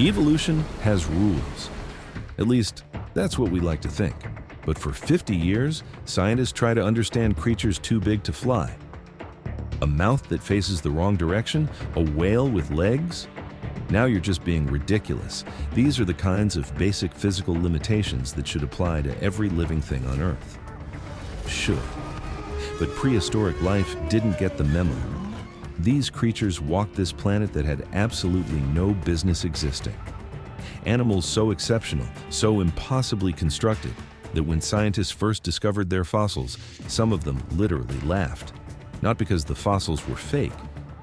Evolution has rules. At least, that's what we like to think. But for 50 years, scientists try to understand creatures too big to fly. A mouth that faces the wrong direction? A whale with legs? Now you're just being ridiculous. These are the kinds of basic physical limitations that should apply to every living thing on Earth. Should. But prehistoric life didn't get the memo. These creatures walked this planet that had absolutely no business existing. Animals so exceptional, so impossibly constructed, that when scientists first discovered their fossils, some of them literally laughed. Not because the fossils were fake,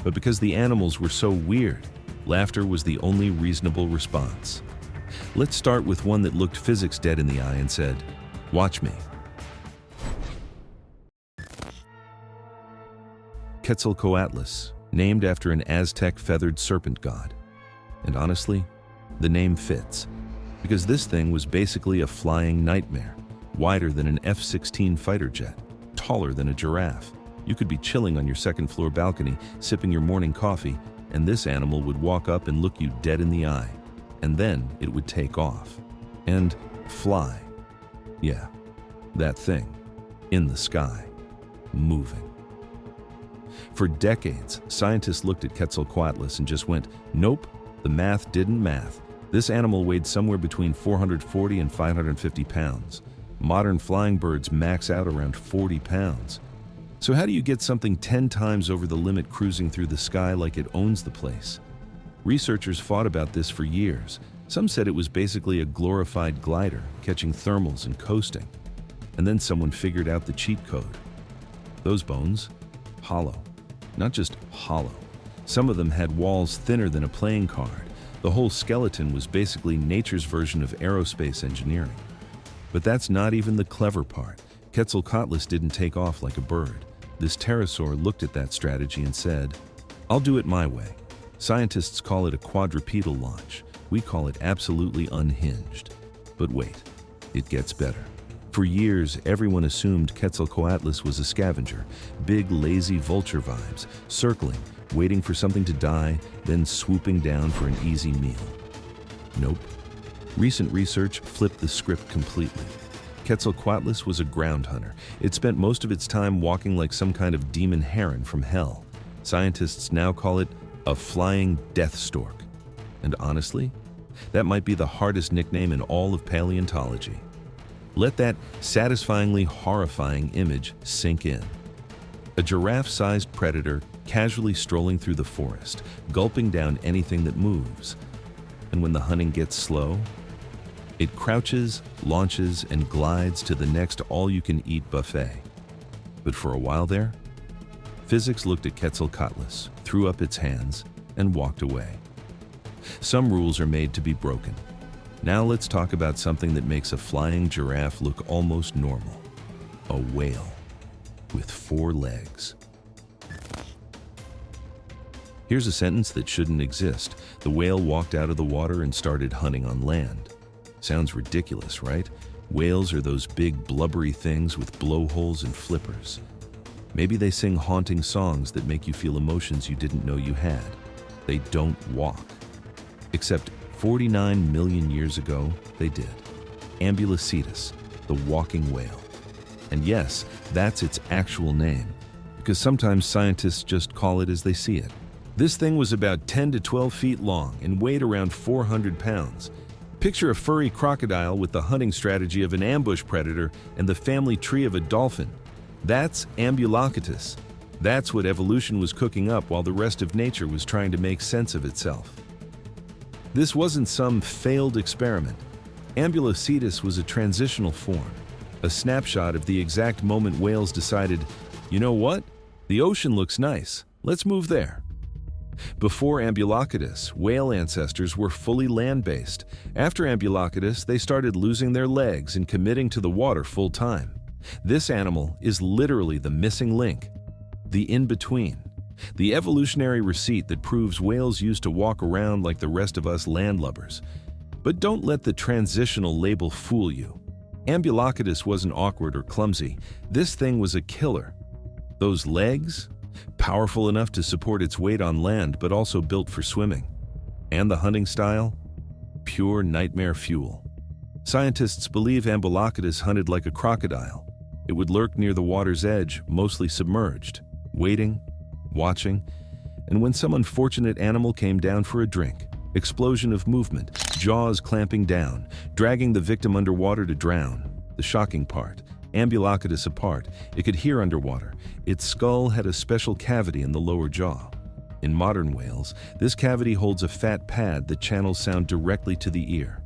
but because the animals were so weird. Laughter was the only reasonable response. Let's start with one that looked physics dead in the eye and said, "Watch me." Quetzalcoatlus, named after an Aztec feathered serpent god. And honestly, the name fits, because this thing was basically a flying nightmare, wider than an F-16 fighter jet, taller than a giraffe. You could be chilling on your second-floor balcony, sipping your morning coffee, and this animal would walk up and look you dead in the eye. And then it would take off. And fly. Yeah, that thing. In the sky. Moving. For decades, scientists looked at Quetzalcoatlus and just went, nope, the math didn't math. This animal weighed somewhere between 440 and 550 pounds. Modern flying birds max out around 40 pounds. So how do you get something 10 times over the limit cruising through the sky like it owns the place? Researchers fought about this for years. Some said it was basically a glorified glider, catching thermals and coasting. And then someone figured out the cheat code. Those bones, hollow. Not just hollow. Some of them had walls thinner than a playing card. The whole skeleton was basically nature's version of aerospace engineering. But that's not even the clever part. Quetzalcoatlus didn't take off like a bird. This pterosaur looked at that strategy and said, "I'll do it my way." Scientists call it a quadrupedal launch. We call it absolutely unhinged. But wait, it gets better. For years, everyone assumed Quetzalcoatlus was a scavenger, big lazy vulture vibes, circling, waiting for something to die, then swooping down for an easy meal. Nope. Recent research flipped the script completely. Quetzalcoatlus was a ground hunter. It spent most of its time walking like some kind of demon heron from hell. Scientists now call it a flying death stork. And honestly, that might be the hardest nickname in all of paleontology. Let that satisfyingly horrifying image sink in. A giraffe-sized predator casually strolling through the forest, gulping down anything that moves. And when the hunting gets slow, it crouches, launches, and glides to the next all-you-can-eat buffet. But for a while there, physics looked at Quetzalcoatlus, threw up its hands, and walked away. Some rules are made to be broken. Now let's talk about something that makes a flying giraffe look almost normal. A whale with 4 legs. Here's a sentence that shouldn't exist. The whale walked out of the water and started hunting on land. Sounds ridiculous, right? Whales are those big blubbery things with blowholes and flippers. Maybe they sing haunting songs that make you feel emotions you didn't know you had. They don't walk. Except 49 million years ago, they did. Ambulocetus, the walking whale. And yes, that's its actual name, because sometimes scientists just call it as they see it. This thing was about 10 to 12 feet long and weighed around 400 pounds. Picture a furry crocodile with the hunting strategy of an ambush predator and the family tree of a dolphin. That's Ambulocetus. That's what evolution was cooking up while the rest of nature was trying to make sense of itself. This wasn't some failed experiment. Ambulocetus was a transitional form, a snapshot of the exact moment whales decided, you know what? The ocean looks nice. Let's move there. Before Ambulocetus, whale ancestors were fully land-based. After Ambulocetus, they started losing their legs and committing to the water full-time. This animal is literally the missing link, the in-between, the evolutionary receipt that proves whales used to walk around like the rest of us landlubbers. But don't let the transitional label fool you. Ambulocetus wasn't awkward or clumsy. This thing was a killer. Those legs? Powerful enough to support its weight on land, but also built for swimming. And the hunting style? pure nightmare fuel. Scientists believe Ambulocetus hunted like a crocodile. It would lurk near the water's edge, mostly submerged, waiting, watching, and when some unfortunate animal came down for a drink, explosion of movement, jaws clamping down, dragging the victim underwater to drown. The shocking part, Ambulocetus apart, it could hear underwater. Its skull had a special cavity in the lower jaw. In modern whales, this cavity holds a fat pad that channels sound directly to the ear.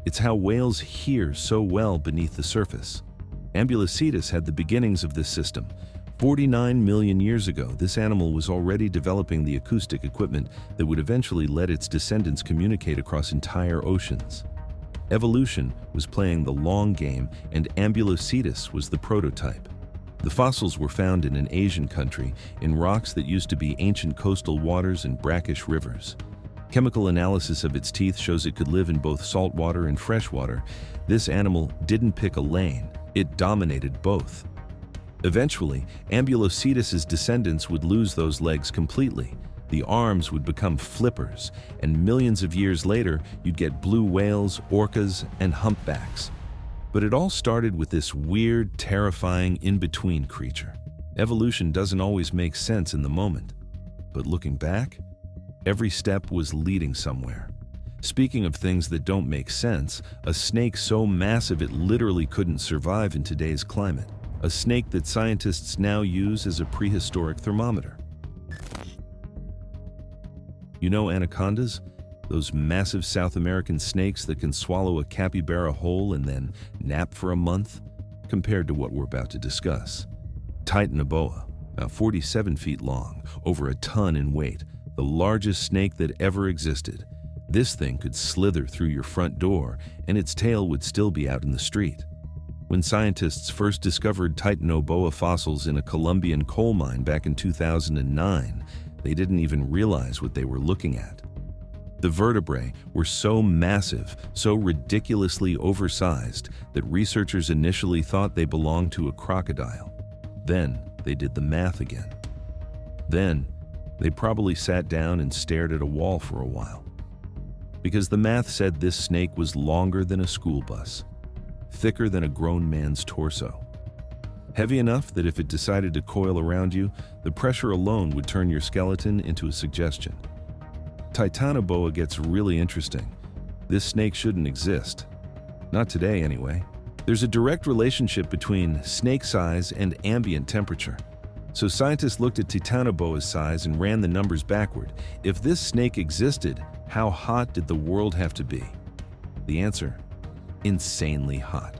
It's how whales hear so well beneath the surface. Ambulocetus had the beginnings of this system. 49 million years ago, this animal was already developing the acoustic equipment that would eventually let its descendants communicate across entire oceans. Evolution was playing the long game, and Ambulocetus was the prototype. The fossils were found in an Asian country, in rocks that used to be ancient coastal waters and brackish rivers. Chemical analysis of its teeth shows it could live in both saltwater and freshwater. This animal didn't pick a lane, it dominated both. Eventually, Ambulocetus's descendants would lose those legs completely. The arms would become flippers, and millions of years later, you'd get blue whales, orcas, and humpbacks. But it all started with this weird, terrifying, in-between creature. Evolution doesn't always make sense in the moment. But looking back, every step was leading somewhere. Speaking of things that don't make sense, a snake so massive it literally couldn't survive in today's climate. A snake that scientists now use as a prehistoric thermometer. You know anacondas? Those massive South American snakes that can swallow a capybara whole and then nap for a month? Compared to what we're about to discuss. Titanoboa, about 47 feet long, over a ton in weight, the largest snake that ever existed. This thing could slither through your front door, and its tail would still be out in the street. When scientists first discovered Titanoboa fossils in a Colombian coal mine back in 2009, they didn't even realize what they were looking at. The vertebrae were so massive, so ridiculously oversized, that researchers initially thought they belonged to a crocodile. Then they did the math again. Then they probably sat down and stared at a wall for a while. Because the math said this snake was longer than a school bus, thicker than a grown man's torso, heavy enough that if it decided to coil around you, the pressure alone would turn your skeleton into a suggestion. Titanoboa gets really interesting. This snake shouldn't exist. Not today, anyway. There's a direct relationship between snake size and ambient temperature. So scientists looked at Titanoboa's size and ran the numbers backward. If this snake existed, how hot did the world have to be? The answer: insanely hot.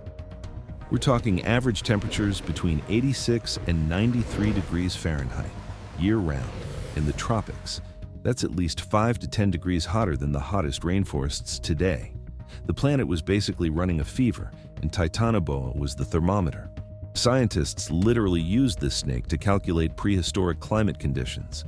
We're talking average temperatures between 86 and 93 degrees Fahrenheit, year-round, in the tropics. That's at least 5 to 10 degrees hotter than the hottest rainforests today. The planet was basically running a fever, and Titanoboa was the thermometer. Scientists literally used this snake to calculate prehistoric climate conditions.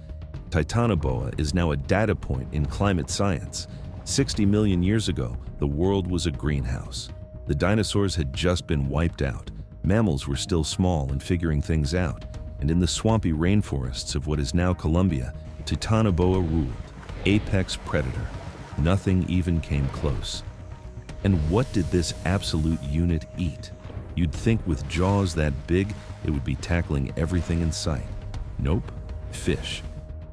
Titanoboa is now a data point in climate science. 60 million years ago, the world was a greenhouse. The dinosaurs had just been wiped out. Mammals were still small and figuring things out. And in the swampy rainforests of what is now Colombia, Titanoboa ruled, apex predator. Nothing even came close. And what did this absolute unit eat? You'd think with jaws that big, it would be tackling everything in sight. Nope, fish.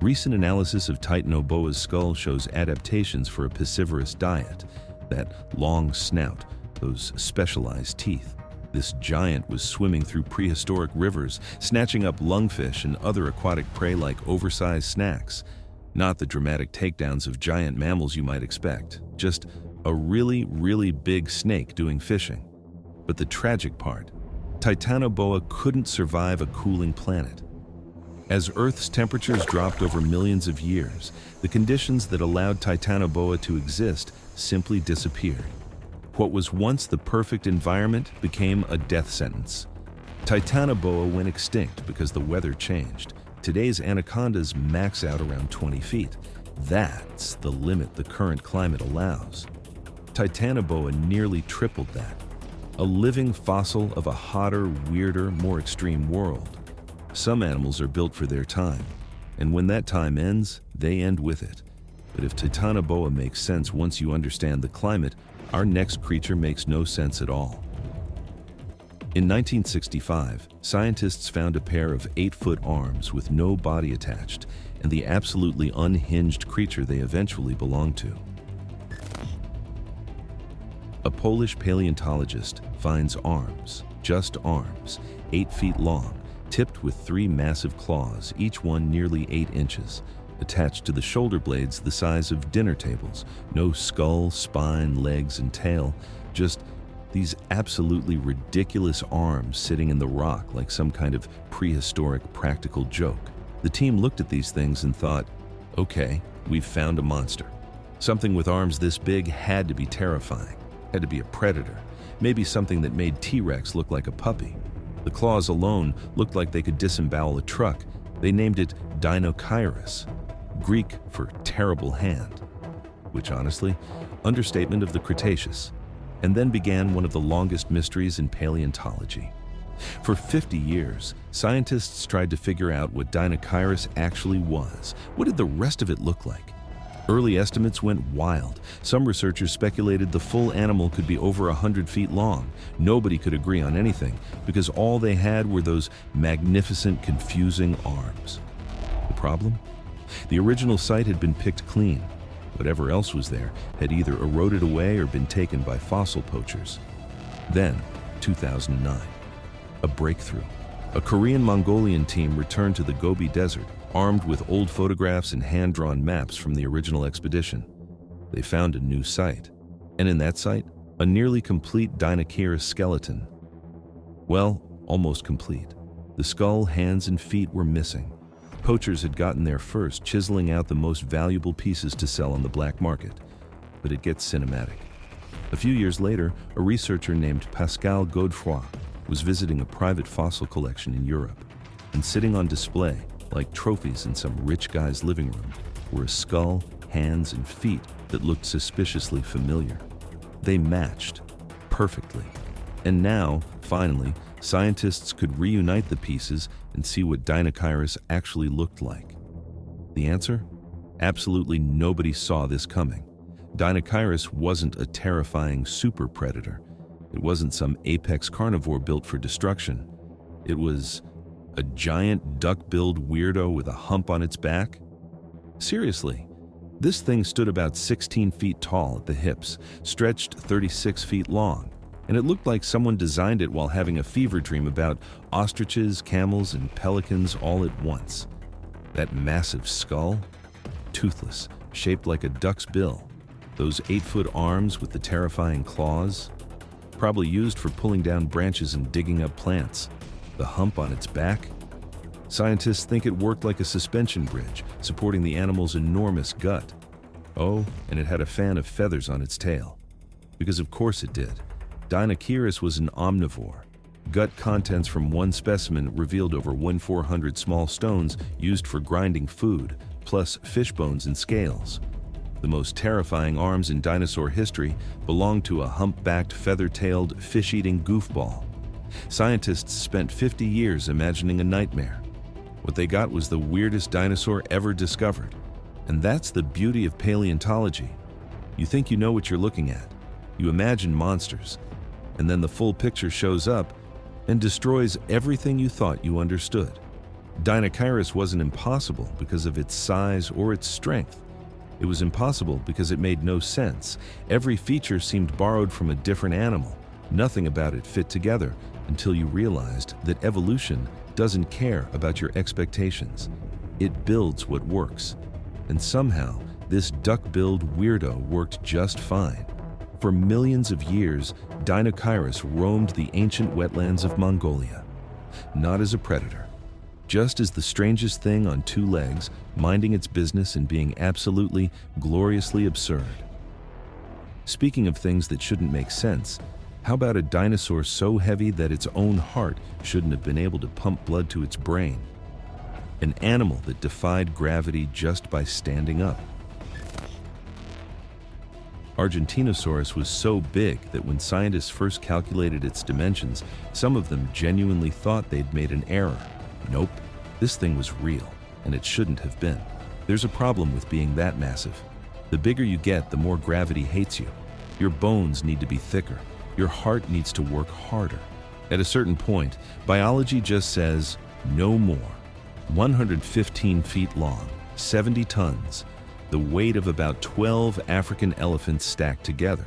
Recent analysis of Titanoboa's skull shows adaptations for a piscivorous diet. That long snout, those specialized teeth. This giant was swimming through prehistoric rivers, snatching up lungfish and other aquatic prey like oversized snacks. Not the dramatic takedowns of giant mammals you might expect, just a really, really big snake doing fishing. But the tragic part, Titanoboa couldn't survive a cooling planet. As Earth's temperatures dropped over millions of years, the conditions that allowed Titanoboa to exist simply disappeared. What was once the perfect environment became a death sentence. Titanoboa went extinct because the weather changed. Today's anacondas max out around 20 feet. That's the limit the current climate allows. Titanoboa nearly tripled that. A living fossil of a hotter, weirder, more extreme world. Some animals are built for their time, and when that time ends, they end with it. But if Titanoboa makes sense once you understand the climate, our next creature makes no sense at all. In 1965, scientists found a pair of 8-foot arms with no body attached, and the absolutely unhinged creature they eventually belonged to. A Polish paleontologist finds arms, just arms, 8 feet long, tipped with 3 massive claws, each one nearly 8 inches, attached to the shoulder blades the size of dinner tables. No skull, spine, legs, and tail, just these absolutely ridiculous arms sitting in the rock like some kind of prehistoric practical joke. The team looked at these things and thought, okay, we've found a monster. Something with arms this big had to be terrifying, had to be a predator, maybe something that made T-Rex look like a puppy. The claws alone looked like they could disembowel a truck. They named it Dinosaurus, Greek for terrible hand, which honestly, understatement of the Cretaceous. And then began one of the longest mysteries in paleontology. For 50 years, scientists tried to figure out what Dinosaurus actually was. What did the rest of it look like? Early estimates went wild. Some researchers speculated the full animal could be over 100 feet long. Nobody could agree on anything because all they had were those magnificent, confusing arms. The problem? The original site had been picked clean. Whatever else was there had either eroded away or been taken by fossil poachers. Then, 2009, a breakthrough. A Korean-Mongolian team returned to the Gobi Desert, armed with old photographs and hand-drawn maps from the original expedition. They found a new site, and in that site, a nearly complete Dinosaurus skeleton. Well, almost complete. The skull, hands, and feet were missing. Poachers had gotten there first, chiseling out the most valuable pieces to sell on the black market. But it gets cinematic. A few years later, a researcher named Pascal Godefroy was visiting a private fossil collection in Europe, and sitting on display, like trophies in some rich guy's living room, were a skull, hands, and feet that looked suspiciously familiar. They matched perfectly. And now, finally, scientists could reunite the pieces and see what Dinosaurus actually looked like. The answer? Absolutely nobody saw this coming. Dinosaurus wasn't a terrifying super predator. It wasn't some apex carnivore built for destruction. It was a giant duck-billed weirdo with a hump on its back. Seriously, this thing stood about 16 feet tall at the hips, stretched 36 feet long, and it looked like someone designed it while having a fever dream about ostriches, camels, and pelicans all at once. That massive skull, toothless, shaped like a duck's bill. Those 8-foot arms with the terrifying claws, probably used for pulling down branches and digging up plants. The hump on its back? Scientists think it worked like a suspension bridge, supporting the animal's enormous gut. Oh, and it had a fan of feathers on its tail. Because of course it did. Dinosaurus was an omnivore. Gut contents from one specimen revealed over 1,400 small stones used for grinding food, plus fish bones and scales. The most terrifying arms in dinosaur history belonged to a humpbacked, feather-tailed, fish-eating goofball. Scientists spent 50 years imagining a nightmare. What they got was the weirdest dinosaur ever discovered. And that's the beauty of paleontology. You think you know what you're looking at. You imagine monsters. And then the full picture shows up and destroys everything you thought you understood. Dinosaurus wasn't impossible because of its size or its strength. It was impossible because it made no sense. Every feature seemed borrowed from a different animal. Nothing about it fit together until you realized that evolution doesn't care about your expectations. It builds what works. And somehow, this duck-billed weirdo worked just fine. For millions of years, Dinosaurus roamed the ancient wetlands of Mongolia. Not as a predator, just as the strangest thing on 2 legs, minding its business and being absolutely, gloriously absurd. Speaking of things that shouldn't make sense, how about a dinosaur so heavy that its own heart shouldn't have been able to pump blood to its brain? An animal that defied gravity just by standing up. Argentinosaurus was so big that when scientists first calculated its dimensions, some of them genuinely thought they'd made an error. Nope, this thing was real, and it shouldn't have been. There's a problem with being that massive. The bigger you get, the more gravity hates you. Your bones need to be thicker. Your heart needs to work harder. At a certain point, biology just says, no more. 115 feet long, 70 tons, the weight of about 12 African elephants stacked together.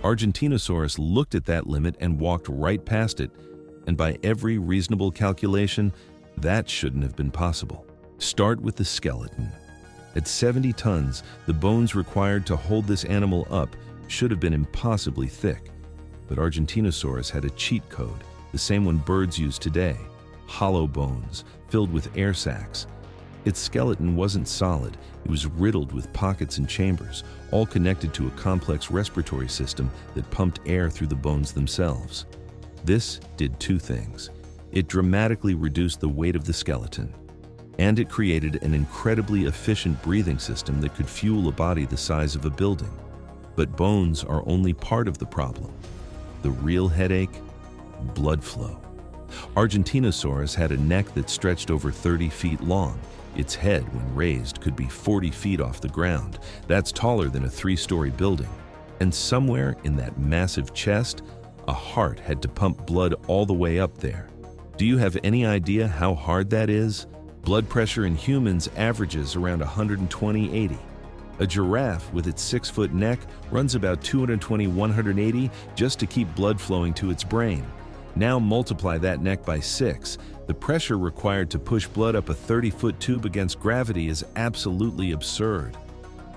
Argentinosaurus looked at that limit and walked right past it, and by every reasonable calculation, that shouldn't have been possible. Start with the skeleton. At 70 tons, the bones required to hold this animal up should have been impossibly thick. But Argentinosaurus had a cheat code, the same one birds use today: hollow bones filled with air sacs. Its skeleton wasn't solid, it was riddled with pockets and chambers, all connected to a complex respiratory system that pumped air through the bones themselves. This did two things. It dramatically reduced the weight of the skeleton, and it created an incredibly efficient breathing system that could fuel a body the size of a building. But bones are only part of the problem. The real headache? Blood flow. Argentinosaurus had a neck that stretched over 30 feet long. Its head, when raised, could be 40 feet off the ground. That's taller than a 3-story building. And somewhere in that massive chest, a heart had to pump blood all the way up there. Do you have any idea how hard that is? Blood pressure in humans averages around 120/80. A giraffe with its 6-foot neck runs about 220/180 just to keep blood flowing to its brain. Now multiply that neck by 6. The pressure required to push blood up a 30-foot tube against gravity is absolutely absurd.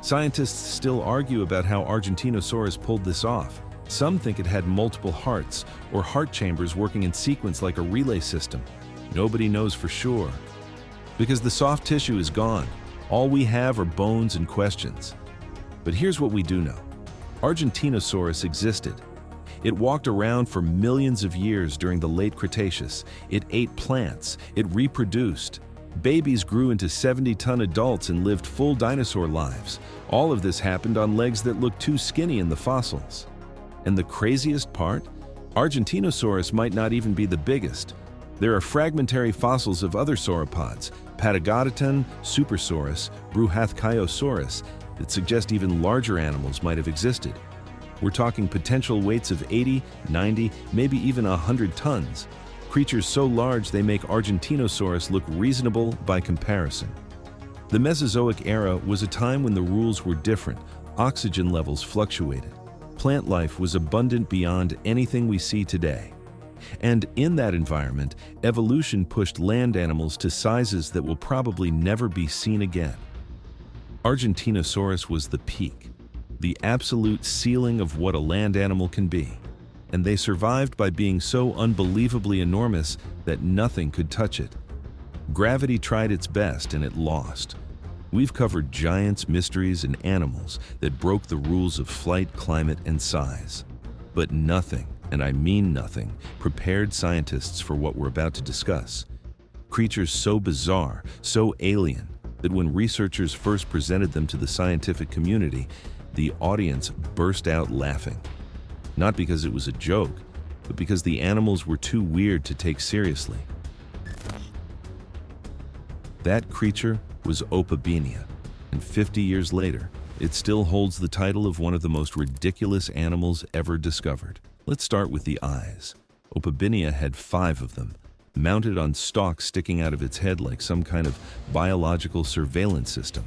Scientists still argue about how Argentinosaurus pulled this off. Some think it had multiple hearts or heart chambers working in sequence like a relay system. Nobody knows for sure. Because the soft tissue is gone, all we have are bones and questions. But here's what we do know. Argentinosaurus existed. It walked around for millions of years during the late Cretaceous. It ate plants. It reproduced. Babies grew into 70-ton adults and lived full dinosaur lives. All of this happened on legs that looked too skinny in the fossils. And the craziest part? Argentinosaurus might not even be the biggest. There are fragmentary fossils of other sauropods, Patagodoton, Supersaurus, Bruhathkaiosaurus, that suggest even larger animals might have existed. We're talking potential weights of 80, 90, maybe even 100 tons. Creatures so large they make Argentinosaurus look reasonable by comparison. The Mesozoic era was a time when the rules were different. Oxygen levels fluctuated. Plant life was abundant beyond anything we see today. And in that environment, evolution pushed land animals to sizes that will probably never be seen again. Argentinosaurus was the peak, the absolute ceiling of what a land animal can be. And they survived by being so unbelievably enormous that nothing could touch it. Gravity tried its best and it lost. We've covered giants, mysteries, and animals that broke the rules of flight, climate, and size. But nothing, and I mean nothing, prepared scientists for what we're about to discuss. Creatures so bizarre, so alien, that when researchers first presented them to the scientific community, the audience burst out laughing. Not because it was a joke, but because the animals were too weird to take seriously. That creature was Opabenia, and 50 years later, it still holds the title of one of the most ridiculous animals ever discovered. Let's start with the eyes. Opabenia had 5 of them, mounted on stalks sticking out of its head like some kind of biological surveillance system.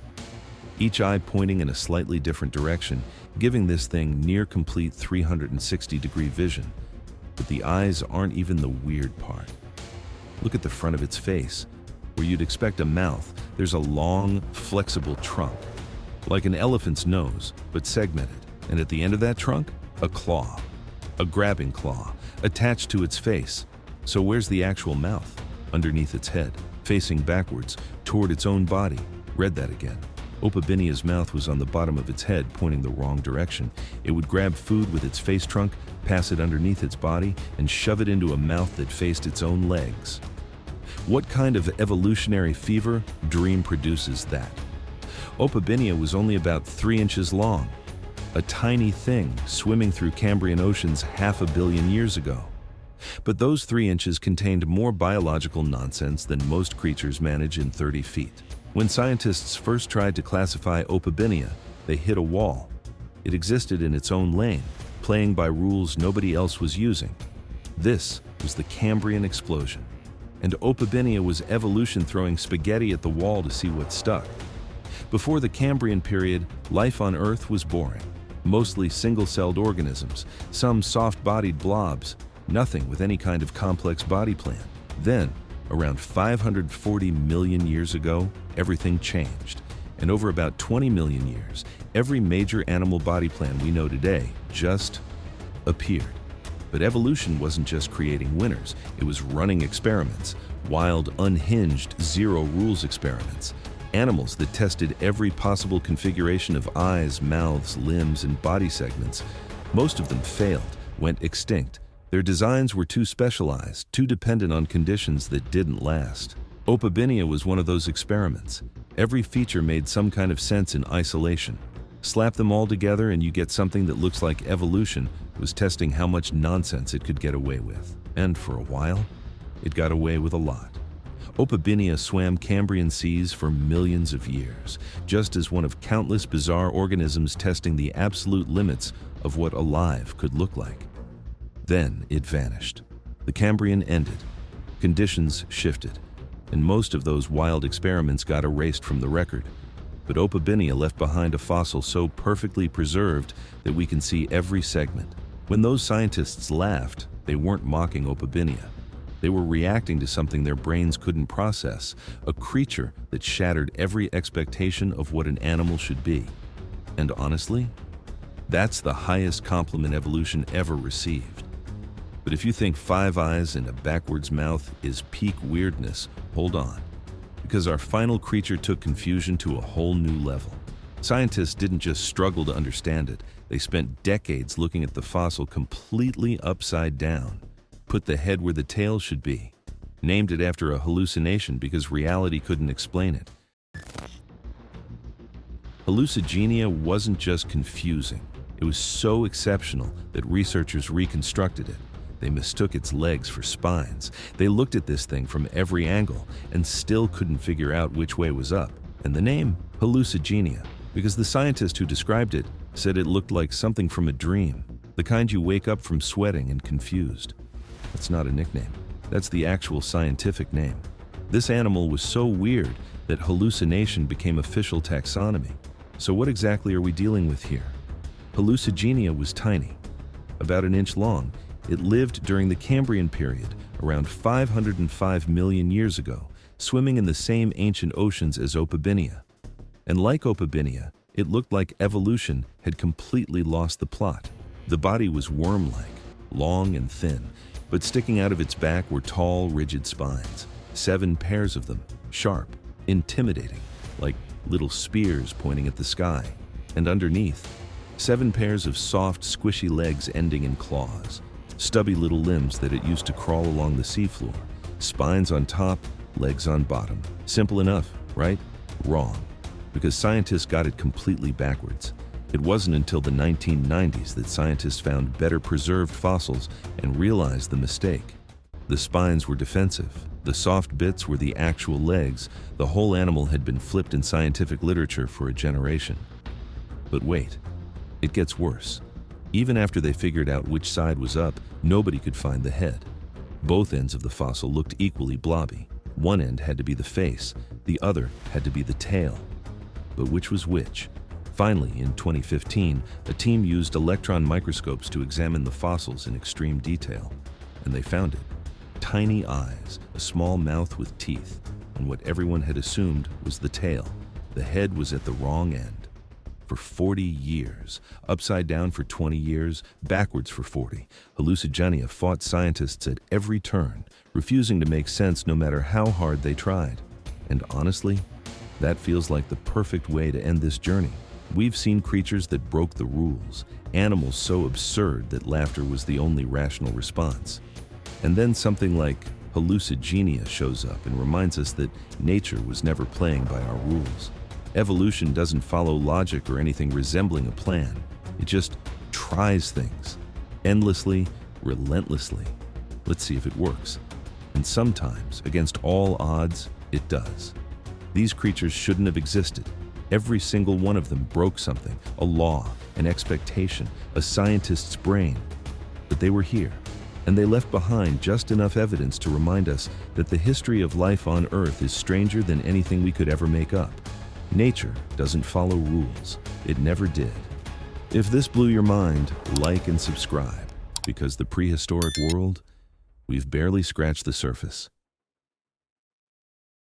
Each eye pointing in a slightly different direction, giving this thing near-complete 360-degree vision. But the eyes aren't even the weird part. Look at the front of its face. Where you'd expect a mouth, there's a long, flexible trunk. Like an elephant's nose, but segmented. And at the end of that trunk, a claw. A grabbing claw, attached to its face. So where's the actual mouth? Underneath its head, facing backwards, toward its own body. Read that again. Opabenia's mouth was on the bottom of its head, pointing the wrong direction. It would grab food with its face trunk, pass it underneath its body, and shove it into a mouth that faced its own legs. What kind of evolutionary fever dream produces that? Opabenia was only about 3 inches long, a tiny thing swimming through Cambrian oceans 500 million years ago. But those 3 inches contained more biological nonsense than most creatures manage in 30 feet. When scientists first tried to classify Opabenia, They hit a wall. It existed in its own lane, playing by rules nobody else was using. This was the Cambrian explosion. And Opabinia was evolution throwing spaghetti at the wall to see what stuck. Before the Cambrian period, life on Earth was boring. Mostly single-celled organisms, some soft-bodied blobs, nothing with any kind of complex body plan. Then, around 540 million years ago, everything changed. And over about 20 million years, every major animal body plan we know today just appeared. But evolution wasn't just creating winners, it was running experiments, wild, unhinged, zero-rules experiments. Animals that tested every possible configuration of eyes, mouths, limbs, and body segments. Most of them failed, went extinct. Their designs were too specialized, too dependent on conditions that didn't last. Opabinia was one of those experiments. Every feature made some kind of sense in isolation. Slap them all together and you get something that looks like evolution was testing how much nonsense it could get away with. And for a while, it got away with a lot. Opabinia swam Cambrian seas for millions of years, just as one of countless bizarre organisms testing the absolute limits of what alive could look like. Then it vanished. The Cambrian ended. Conditions shifted, and most of those wild experiments got erased from the record. But Opabinia left behind a fossil so perfectly preserved that we can see every segment. When those scientists laughed, they weren't mocking Opabinia. They were reacting to something their brains couldn't process, a creature that shattered every expectation of what an animal should be. And honestly, that's the highest compliment evolution ever received. But if you think 5 eyes and a backwards mouth is peak weirdness, hold on. Because our final creature took confusion to a whole new level. Scientists didn't just struggle to understand it, they spent decades looking at the fossil completely upside down. Put the head where the tail should be. Named it after a hallucination because reality couldn't explain it. Hallucigenia wasn't just confusing. It was so exceptional that researchers reconstructed it. They mistook its legs for spines. They looked at this thing from every angle and still couldn't figure out which way was up. And the name, Hallucigenia, because the scientist who described it said it looked like something from a dream, the kind you wake up from sweating and confused. That's not a nickname. That's the actual scientific name. This animal was so weird that hallucination became official taxonomy. So what exactly are we dealing with here? Hallucigenia was tiny, about an inch long. It lived during the Cambrian period, around 505 million years ago, swimming in the same ancient oceans as Opabinia. And like Opabinia, it looked like evolution had completely lost the plot. The body was worm-like, long and thin, but sticking out of its back were tall, rigid spines, 7 pairs of them, sharp, intimidating, like little spears pointing at the sky. And underneath, 7 pairs of soft, squishy legs ending in claws, stubby little limbs that it used to crawl along the seafloor, spines on top, legs on bottom. Simple enough, right? Wrong, because scientists got it completely backwards. It wasn't until the 1990s that scientists found better preserved fossils and realized the mistake. The spines were defensive. The soft bits were the actual legs. The whole animal had been flipped in scientific literature for a generation. But wait, it gets worse. Even after they figured out which side was up, nobody could find the head. Both ends of the fossil looked equally blobby. One end had to be the face, the other had to be the tail. But which was which? Finally, in 2015, a team used electron microscopes to examine the fossils in extreme detail, and they found it. Tiny eyes, a small mouth with teeth, and what everyone had assumed was the tail. The head was at the wrong end. For 40 years, upside down for 20 years, backwards for 40, Hallucigenia fought scientists at every turn, refusing to make sense no matter how hard they tried. And honestly, that feels like the perfect way to end this journey. We've seen creatures that broke the rules, animals so absurd that laughter was the only rational response. And then something like Hallucigenia shows up and reminds us that nature was never playing by our rules. Evolution doesn't follow logic or anything resembling a plan. It just tries things, endlessly, relentlessly. Let's see if it works. And sometimes, against all odds, it does. These creatures shouldn't have existed. Every single one of them broke something, a law, an expectation, a scientist's brain. But they were here, and they left behind just enough evidence to remind us that the history of life on Earth is stranger than anything we could ever make up. Nature doesn't follow rules. It never did. If this blew your mind, like and subscribe, because the prehistoric world, we've barely scratched the surface.